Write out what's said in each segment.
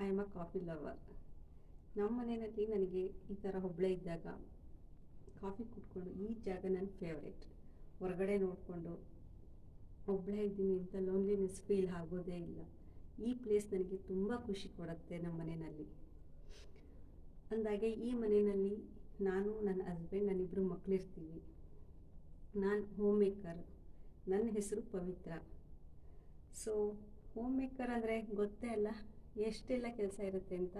I am a coffee lover. ನಮ್ಮ ಮನೆಯಲ್ಲಿ ನನಗೆ ಈ ಥರ ಒಬ್ಬಳೇ ಇದ್ದಾಗ ಕಾಫಿ ಕುಟ್ಕೊಂಡು ಈ ಜಾಗ ನನ್ನ ಫೇವ್ರೇಟ್. ಹೊರಗಡೆ ನೋಡಿಕೊಂಡು ಒಬ್ಬಳೇ ಇದ್ದೀನಿ ಅಂತ ಲೋನ್ಲಿನೆಸ್ ಫೀಲ್ ಆಗೋದೇ ಇಲ್ಲ. ಈ ಪ್ಲೇಸ್ ನನಗೆ ತುಂಬ ಖುಷಿ ಕೊಡುತ್ತೆ ನಮ್ಮ ಮನೆಯಲ್ಲಿ. ಅಂದಾಗೆ ಈ ಮನೆಯಲ್ಲಿ ನಾನು, ನನ್ನ ಹಸ್ಬೆಂಡ್, ನನ್ನಿಬ್ಬರು ಮಕ್ಕಳಿರ್ತೀವಿ. ನಾನು ಹೋಮ್ ಮೇಕರ್. ನನ್ನ ಹೆಸರು ಪವಿತ್ರ. ಸೊ ಹೋಮ್ ಮೇಕರ್ ಅಂದರೆ ಗೊತ್ತೇ ಅಲ್ಲ ಎಷ್ಟೆಲ್ಲ ಕೆಲಸ ಇರುತ್ತೆ ಅಂತ.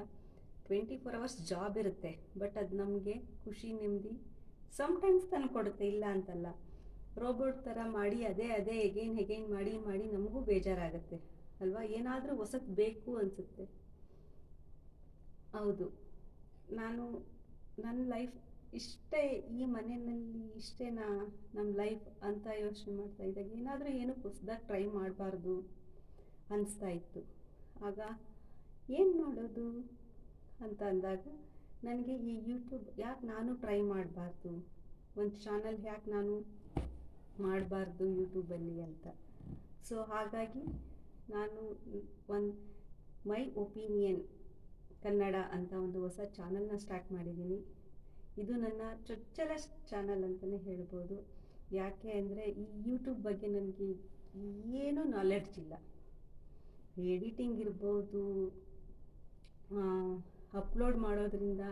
24 ಅವರ್ಸ್ ಜಾಬ್ ಇರುತ್ತೆ, ಬಟ್ ಅದು ನಮಗೆ ಖುಷಿ, ನೆಮ್ಮದಿ ಸಮ್ಟೈಮ್ಸ್ ತಂದು ಕೊಡುತ್ತೆ, ಇಲ್ಲ ಅಂತಲ್ಲ. ರೋಬೋಟ್ ಥರ ಮಾಡಿ ಅದೇ ಎಗೈನ್ ಮಾಡಿ ಮಾಡಿ ನಮಗೂ ಬೇಜಾರಾಗುತ್ತೆ ಅಲ್ವಾ? ಏನಾದರೂ ಹೊಸದು ಬೇಕು ಅನಿಸುತ್ತೆ. ಹೌದು, ನಾನು ನನ್ನ ಲೈಫ್ ಇಷ್ಟೇ, ಈ ಮನೆಯಲ್ಲಿ ಇಷ್ಟೇನಾ ನಮ್ಮ ಲೈಫ್ ಅಂತ ಯೋಚನೆ ಮಾಡ್ತಾ ಇದ್ದಾಗ ಏನೂ ಹೊಸದಾಗಿ ಟ್ರೈ ಮಾಡಬಾರ್ದು ಅನಿಸ್ತಾ ಇತ್ತು. ಆಗ ಏನು ಮಾಡೋದು ಅಂತ ಅಂದಾಗ ನನಗೆ ಈ ಯೂಟ್ಯೂಬ್ ಯಾಕೆ ನಾನು ಟ್ರೈ ಮಾಡಬಾರ್ದು, ಒಂದು ಚಾನಲ್ ಯಾಕೆ ನಾನು ಮಾಡಬಾರ್ದು ಯೂಟ್ಯೂಬಲ್ಲಿ ಅಂತ. ಸೊ ಹಾಗಾಗಿ ನಾನು ಒಂದು ಮೈ ಒಪಿನಿಯನ್ ಕನ್ನಡ ಅಂತ ಒಂದು ಹೊಸ ಚಾನಲ್ನ ಸ್ಟಾರ್ಟ್ ಮಾಡಿದ್ದೀನಿ. ಇದು ನನ್ನ ಚೊಚ್ಚಲ ಚಾನಲ್ ಅಂತಲೇ ಹೇಳ್ಬೋದು. ಯಾಕೆ ಅಂದರೆ ಈ ಯೂಟ್ಯೂಬ್ ಬಗ್ಗೆ ನನಗೆ ಏನೂ ನಾಲೆಡ್ಜ್ ಇಲ್ಲ. ಎಡಿಟಿಂಗ್ ಇರ್ಬೋದು, ಅಪ್ಲೋಡ್ ಮಾಡೋದ್ರಿಂದ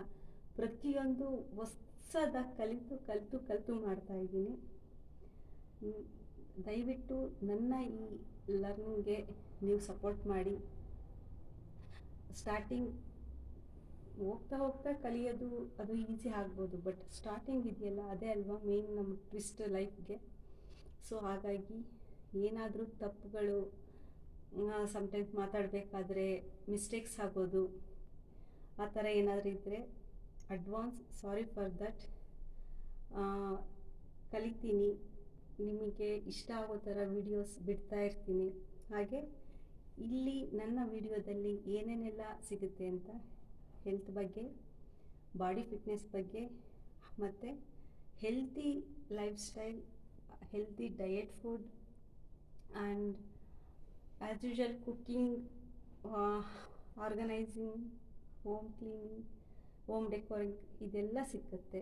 ಪ್ರತಿಯೊಂದು ಹೊಸದಾಗಿ ಕಲಿತು ಮಾಡ್ತಾಯಿದ್ದೀನಿ. ದಯವಿಟ್ಟು ನನ್ನ ಈ ಲರ್ನಿಂಗ್ಗೆ ನೀವು ಸಪೋರ್ಟ್ ಮಾಡಿ. ಸ್ಟಾರ್ಟಿಂಗ್ ಹೋಗ್ತಾ ಕಲಿಯೋದು ಅದು ಈಸಿ ಆಗ್ಬೋದು, ಬಟ್ ಸ್ಟಾರ್ಟಿಂಗ್ ಇದೆಯಲ್ಲ ಅದೇ ಅಲ್ವಾ ಮೇನ್ ನಮ್ಮ ಟ್ವಿಸ್ಟ್ ಲೈಫ್ಗೆ. ಸೊ ಹಾಗಾಗಿ ಏನಾದರೂ ತಪ್ಪುಗಳು, ಸಮ್ಟೈಮ್ಸ್ ಮಾತಾಡಬೇಕಾದ್ರೆ ಮಿಸ್ಟೇಕ್ಸ್ ಆಗೋದು, ಆ ಥರ ಏನಾದರೂ ಇದ್ದರೆ ಅಡ್ವಾನ್ಸ್ ಸಾರಿ ಫಾರ್ ದಟ್. ಕಲಿತೀನಿ, ನಿಮಗೆ ಇಷ್ಟ ಆಗೋ ಥರ ವೀಡಿಯೋಸ್ ಬಿಡ್ತಾ ಇರ್ತೀನಿ. ಹಾಗೆ ಇಲ್ಲಿ ನನ್ನ ವಿಡಿಯೋದಲ್ಲಿ ಏನೇನೆಲ್ಲ ಸಿಗುತ್ತೆ ಅಂತ ಹೆಲ್ತ್ ಬಗ್ಗೆ, ಬಾಡಿ ಫಿಟ್ನೆಸ್ ಬಗ್ಗೆ, ಮತ್ತು healthy lifestyle, healthy diet food and as usual cooking, organizing, home cleaning, home decorating ಇದೆಲ್ಲ ಸಿಕ್ಕುತ್ತೆ.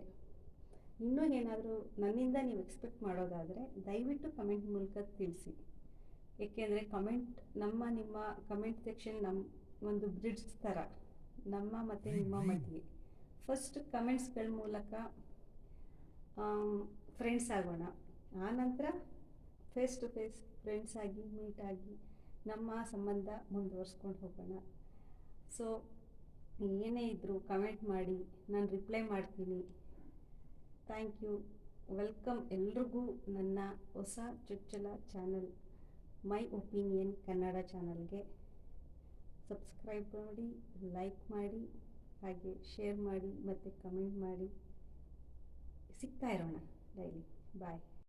ಇನ್ನೂ ಏನಾದರೂ ನನ್ನಿಂದ ನೀವು ಎಕ್ಸ್ಪೆಕ್ಟ್ ಮಾಡೋದಾದರೆ ದಯವಿಟ್ಟು ಕಮೆಂಟ್ ಮೂಲಕ ತಿಳಿಸಿ. ಏಕೆಂದರೆ ನಿಮ್ಮ ಕಮೆಂಟ್ ಸೆಕ್ಷನ್ ನಮ್ಮ ಒಂದು ಬ್ರಿಡ್ಜ್ ಥರ, ನಮ್ಮ ಮತ್ತು ನಿಮ್ಮ ಮಧ್ಯೆ. ಫಸ್ಟ್ ಕಮೆಂಟ್ಸ್ಗಳ ಮೂಲಕ ಫ್ರೆಂಡ್ಸ್ ಆಗೋಣ, ಆನಂತರ ಫೇಸ್ ಟು ಫೇಸ್ ಫ್ರೆಂಡ್ಸ್ ಆಗಿ ಮೀಟ್ ಆಗಿ ನಮ್ಮ ಸಂಬಂಧ ಮುಂದುವರ್ಸ್ಕೊಂಡು ಹೋಗೋಣ. ಸೊ ಏನೇ ಇದ್ದರೂ ಕಮೆಂಟ್ ಮಾಡಿ, ನಾನು ರಿಪ್ಲೈ ಮಾಡ್ತೀನಿ. ಥ್ಯಾಂಕ್ ಯು, ವೆಲ್ಕಮ್ ಎಲ್ರಿಗೂ ನನ್ನ ಹೊಸ ಚೊಚ್ಚಲ ಚಾನಲ್ ಮೈ ಒಪಿನಿಯನ್ ಕನ್ನಡ ಚಾನಲ್ಗೆ. ಸಬ್ಸ್ಕ್ರೈಬ್ ಮಾಡಿ, ಲೈಕ್ ಮಾಡಿ, ಹಾಗೆ ಶೇರ್ ಮಾಡಿ ಮತ್ತು ಕಮೆಂಟ್ ಮಾಡಿ. ಸಿಗ್ತಾ ಇರೋಣ ಡೈಲಿ. ಬಾಯ್.